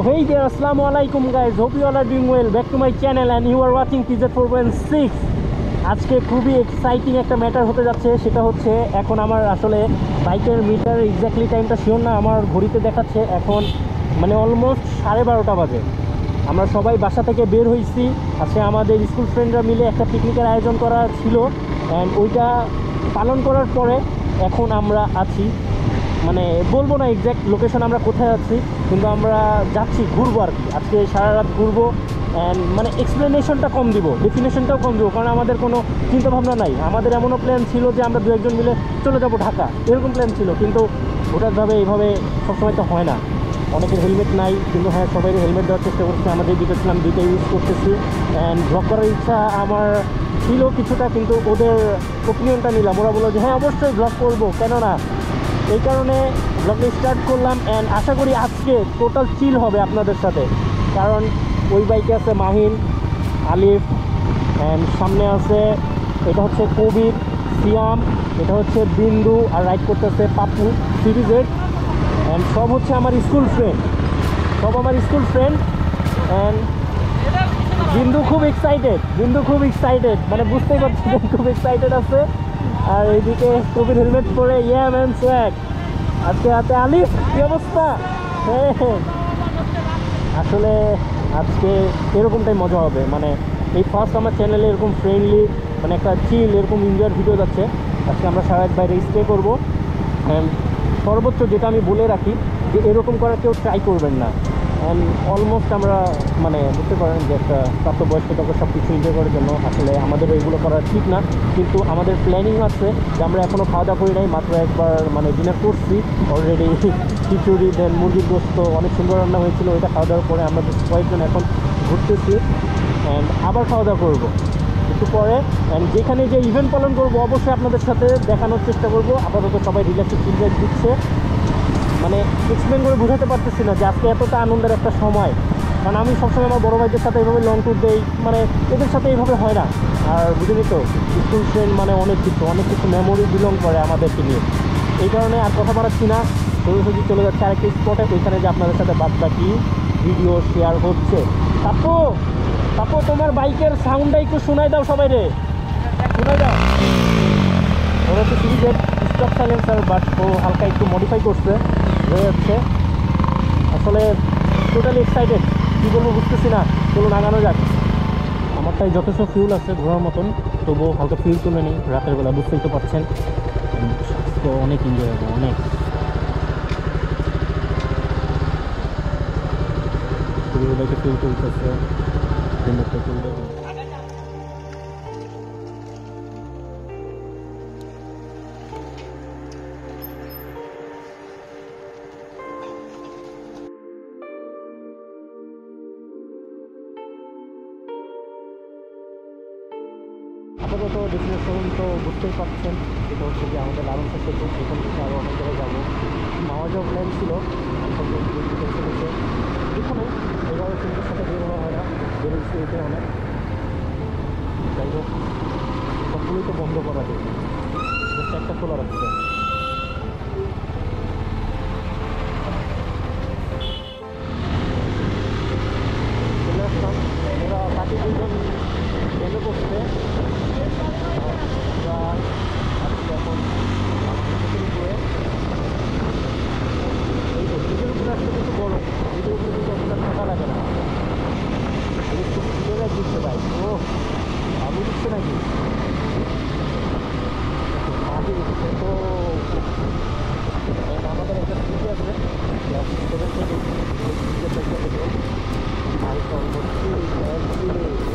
hey there, assalamu alaikum guys, hope you all are doing well. Back to my channel and you are watching TZ4.6. আজকে খুবই exciting একটা matter হতে যাচ্ছে, সেটা হচ্ছে এখন আমার আসলে বাইকের মিটার এক্স্যাক্টলি টাইমটা শিওর না, আমার ঘড়িতে দেখাচ্ছে এখন মানে অলমোস্ট 12:30 বাজে। আমরা সবাই বাসা থেকে বের হয়েছি, আজকে আমাদের স্কুল ফ্রেন্ডরা মিলে একটা পিকনিকের আয়োজন করা ছিল অ্যান্ড ওইটা পালন করার পরে এখন আমরা আছি, মানে বলবো না এক্স্যাক্ট লোকেশন আমরা কোথায় আছি, কিন্তু আমরা যাচ্ছি ঘুরবো আর কি। আজকে সারা রাত ঘুরবো অ্যান্ড মানে এক্সপ্লেনেশনটা কম দিব, ডেফিনেশনটাও কম দিব, কারণ আমাদের কোনো চিন্তাভাবনা নাই। আমাদের এমনও প্ল্যান ছিল যে আমরা দু একজন মিলে চলে যাবো ঢাকা, এরকম প্ল্যান ছিল, কিন্তু ওটাভাবে এইভাবে সবসময় তো হয় না। অনেকের হেলমেট নাই, কিন্তু হ্যাঁ সবাই হেলমেট দেওয়ার চেষ্টা করছে, আমাদের দুটো ছিলাম দুইটা ইউজ করতেছি অ্যান্ড ব্লগ করার ইচ্ছা আমার ছিল কিছুটা, কিন্তু ওদের ওপিনিয়নটা নিলাম। ওরা বললো যে হ্যাঁ অবশ্যই ব্লগ করবো, কেন না। এই কারণে ব্লগটা স্টার্ট করলাম অ্যান্ড আশা করি আজকে টোটাল চিল হবে আপনাদের সাথে, কারণ ওই বাইকে আছে মাহিন, আলিফ অ্যান্ড সামনে আছে এটা হচ্ছে কবির, সিয়াম, এটা হচ্ছে বিন্দু, আর রাইড করতেছে পাপ্পু সিরিজের অ্যান্ড সব হচ্ছে আমার স্কুল ফ্রেন্ড, অ্যান্ড বিন্দু খুব এক্সাইটেড, মানে বুঝতেই পারছি খুব এক্সাইটেড আছে। আর এইদিকে কবির হেলমেট পরে ইয়া ম্যান সোয়াগ, আজকে হাতে আলিফ, কি অবস্থা? হ্যাঁ আসলে আজকে এরকমটাই মজা হবে, মানে এই ফার্স্ট আমার চ্যানেলে এরকম ফ্রেন্ডলি মানে একটা চিল এরকম এনজয়ের ভিডিও যাচ্ছে। আজকে আমরা সারা রাত বাইরে স্টে করবো অ্যান্ড সর্বোচ্চ যেটা আমি বলে রাখি যে এরকম করার কেউ ট্রাই করবেন না। অ্যান্ড অলমোস্ট আমরা মানে বুঝতে পারেন যে একটা প্রাপ্তবয়স্ক তাকে সব কিছু এনজয় করার জন্য আসলে আমাদের এইগুলো করা ঠিক না, কিন্তু আমাদের প্ল্যানিং আছে যে আমরা এখনও খাওয়া দাওয়া করি নাই, মাত্র একবার মানে ডিনার করছি অলরেডি, খিচুড়ি দেন মুরগির গোস্ত অনেক সুন্দর রান্না হয়েছিল, ওইটা খাওয়া দাওয়ার পরে আমরা কয়েকজন এখন ঘুরতেছি অ্যান্ড আবার খাওয়া দাওয়া করবো একটু পরে। অ্যান্ড যেখানে যে ইভেন্ট পালন করবো অবশ্যই আপনাদের সাথে দেখানোর চেষ্টা করবো। আপাতত সবাই রিল্যাক্সে ফিডব্যাক দিচ্ছে, মানে এক্সপ্লেন করে বোঝাতে পারতেছি না যে আজকে এতটা আনন্দের একটা সময়, কারণ আমি সবসময় আমার বড়ো ভাইদের সাথে এইভাবে লং ট্যুর দেই, মানে এদের সাথে এইভাবে হয় না। আর বুঝিনি তো স্কুল ফ্রেন্ড মানে অনেক কিছু মেমোরি বিলং করে আমাদেরকে নিয়ে, এই কারণে আর কথা বাড়াচ্ছি না, সোজাসুজি চলে যাচ্ছে আরেকটি স্পটে, ওইখানে যে আপনাদের সাথে বাদবাকি ভিডিও শেয়ার হচ্ছে। তাপো তোমার বাইকের সাউন্ডটা একটু শোনাই দাও, সবাই রে শোনাই দাও। ওরা তো সিরিজের স্টক সাইলেন্সার, বাট ও হালকা একটু মডিফাই করছে হয়ে যাচ্ছে। আসলে টোটালি এক্সাইটেড, কী বলবো বুঝতেছি না, চলুন আগানো যাক। আমারটাই যথেষ্ট ফিউল আছে ঘোরার মতন, তবুও হালকা ফিউল তুলে নিই রাতের বেলা, বুঝতেই তো পারছেন। তো অনেক এনজয় হবে, অনেক বাইকে ফিউল তুলতেছে, তুলতে আপাতত ডেস্টিনেশন তো বুঝতেই পারছেন, এটা হচ্ছে যে আমাদের লালন সেতু, এখান থেকে আরও অনেক জায়গায় যাবো। মাওয়া যাওয়ার প্ল্যান ছিল, এখানে এভাবে ফ্রেন্ডের সাথে বের হওয়া হয় না, বেরোচ্ছে এতে অনেক। যাই হোক সবগুলোই তো বন্ধ করা যায়, জাস্ট একটা খোলা রাখছে। চলে আসলাম, ওরা বাকি দুজন ট্রেনে বসছে, আমরা আসছি এখন উপরে। এই তো ব্রিজের উপরে আসলে কিন্তু গরম, ব্রিজের উপরে কিন্তু আপনার ঠান্ডা লাগে না, একটু ক্লিয়ার দিচ্ছে ভাই। ও আলু দিচ্ছে নাকি আলু দিচ্ছে তো। আমাদের একটা স্মৃতি আছে সেভেন থেকে হালকা অলমোস্ট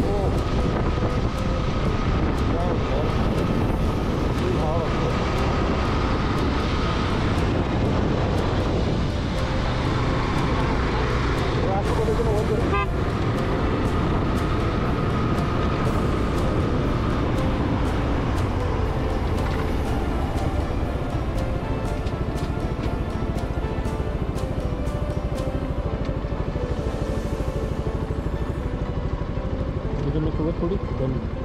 ও ভালো লাগছে। রাস্তার জন্য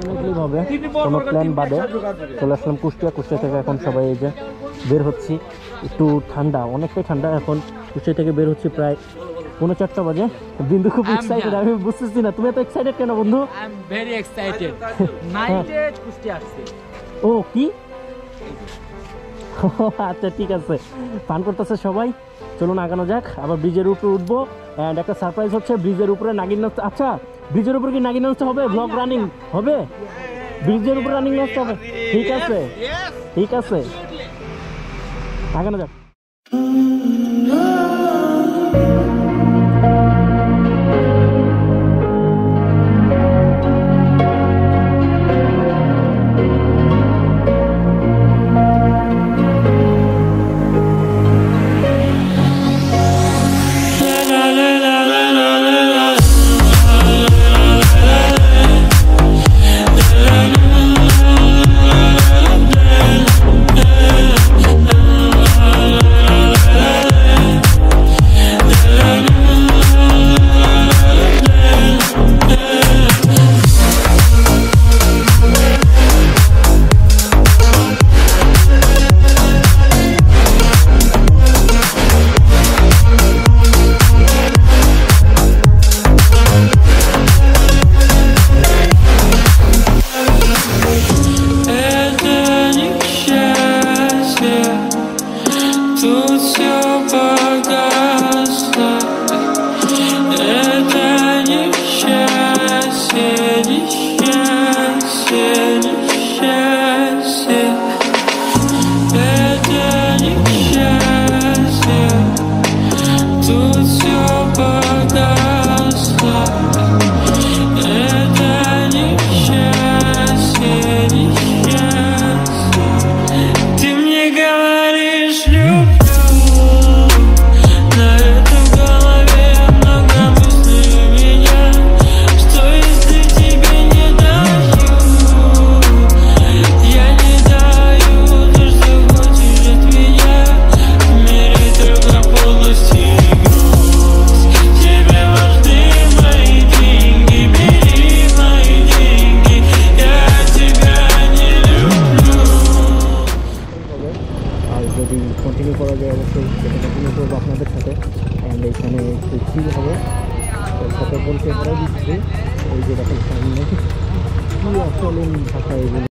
অনেকগুলিভাবে কোনো প্ল্যান বাদে চলে আসলাম কুষ্টিয়া থেকে। এখন সবাই এই যে বের হচ্ছি, একটু ঠান্ডা, অনেকটাই ঠান্ডা, এখন কুষ্টিয়া থেকে বের হচ্ছি প্রায় 4:45 বাজে। বিন্দু খুব এক্সাইটেড, আমি বুঝতেছি না তুমি এত এক্সাইটেড কেন বন্ধু? I am very excited. নাইটে কুষ্টি আসছে। ও কি? আচ্ছা ঠিক আছে, পান করতেছে সবাই, চলুন আগানো যাক। আবার ব্রিজের উপরে উঠবো অ্যান্ড একটা সারপ্রাইজ হচ্ছে, ব্রিজের উপরে নাগিন নাচতে। আচ্ছা ব্রিজের উপরে কি নাগিন নাচতে হবে? ব্লগ রানিং হবে? ব্রিজের উপরে রানিং নাচতে হবে? ঠিক আছে ঠিক আছে, আগানো যাক। কন্টিনিউ করা যায় অবশ্যই সেটা কন্টিনিউ করবো আপনাদের সাথে। অ্যান্ড এখানে একটু চিল হবে, তো সাথে বলতে ধরে দিচ্ছি এই যে দেখেন সামনে কী অচলেন ভাষা এগুলো।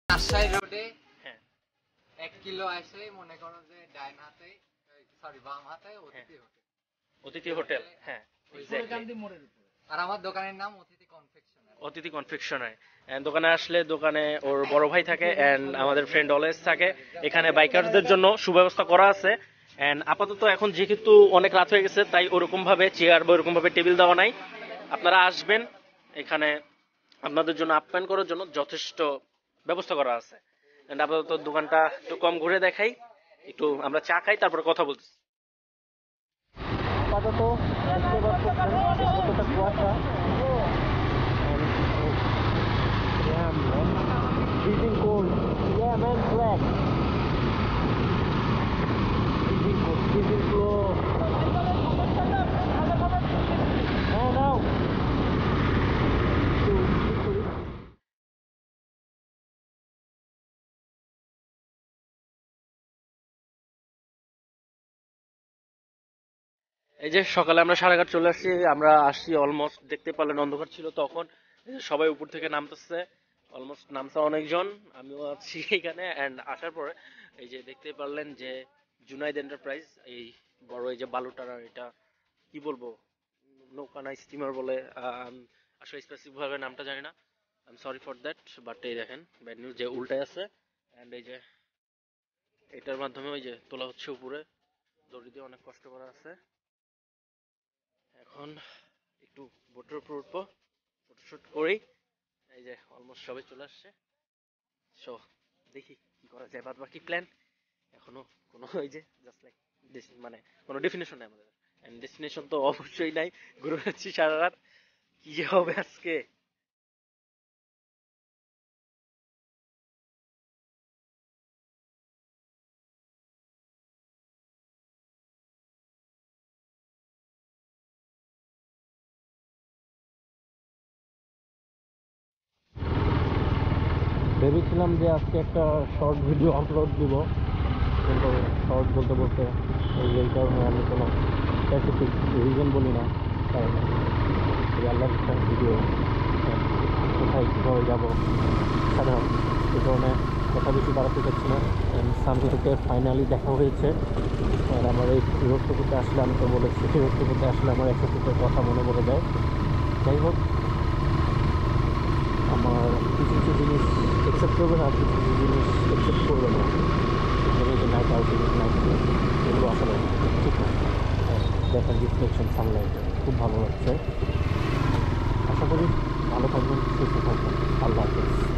রাজশাহী রোডে 1 কিলো আসে মনে করো যে ডাইন হাতে সরি বাম হাতে অতিথি হোটেল। হ্যাঁ আর আমার দোকানের নাম অতিথি কনফেকশনারি। এন্ড দোকানে আসলে দোকানে ওর বড় ভাই থাকে এন্ড আমাদের ফ্রেন্ড অলওয়েজ থাকে। এখানে বাইকারদের জন্য সুব্যবস্থা করা আছে। এন্ড আপাতত এখন যেহেতু অনেক রাত হয়ে গেছে তাই ওরকম ভাবে চেয়ার বা ওরকম ভাবে টেবিল দেওয়া নাই। আপনারা আসবেন, এখানে আপনাদের জন্য আপ্যায়ন করার জন্য যথেষ্ট ব্যবস্থা করা আছে। এন্ড আপাতত দোকানটা একটু কম ঘুরে দেখাই, একটু আমরা চা খাই, তারপরে কথা বলতেছি। আপাতত কতটা কুয়াশা, freezing cold. Yeah, man, swag. Freezing cold, freezing cold. Oh no. এই যে সকালে আমরা 8:30 চলে আসছি, আমরা আসছি অলমোস্ট, দেখতে পারলেন অন্ধকার ছিল তখন। এই যে সবাই উপর থেকে নামতেছে, অলমোস্ট নামছে অনেকজন, আমিও আছি এখানে। এন্ড আসার পরে এই যে দেখতে পারলেন যে জুনাইদ এন্টারপ্রাইজ, এই বড় এই যে বালুটারা, এটা কি বলবো, নৌকা না স্টিমার বলে, আসলে স্পেসিফিক ভাবে নামটা জানি না, I am sorry for that. But এই দেখেন ব্যাড নিউজ যে উল্টায় আছে। এন্ড এই যে এটার মাধ্যমে ওই যে তোলা হচ্ছে উপরে, দড়ি দিয়ে অনেক কষ্ট করা আছে। এখন একটু বোটের উপর উঠবো, ফটোশুট করি। এই যে অলমোস্ট সবাই চলে আসছে, সো দেখি কি করা যায়। বাদ বাকি প্ল্যান এখনো কোনো ওই যে জাস্ট লাইক মানে কোনো ডেফিনেশন নেই আমাদের, এন্ড ডেস্টিনেশন তো অবশ্যই নাই। ঘুরে বেড়াচ্ছি সারা রাত, কি যে হবে আজকে। ভেবেছিলাম যে আজকে একটা শর্ট ভিডিও আপলোড দিব, কিন্তু শর্ট বলতে বলতে এই কারণে আমি কোনো স্পেসিফিক রিজন বলি না, কারণ আল্লাহ ভিডিও কোথায় কীভাবে যাবো সাধারণ, এই কারণে কথা বেশি বাড়াতে চাচ্ছি না। সামনে ফাইনালি দেখা হয়েছে। আর আমার এই রক্তপুরতে আসলে, আমি তো বলেছি রক্তপুরতে আসলে আমার একটা কথা মনে পড়ে যায়। যাই হোক, আমার কিছু কিছু জিনিস অ্যাকসেপ্ট করবে না, কিছু কিছু জিনিস অ্যাকসেপ্ট করবে না। যে নাইট আউটিং, নাইট এগুলো আসলে ঠিক না। দেখেন রিফ্লেকশন সানলাইট খুব ভালো লাগছে। আশা করি ভালো থাকবেন, সুস্থ থাকবেন। আল্লাহ হাফেজ।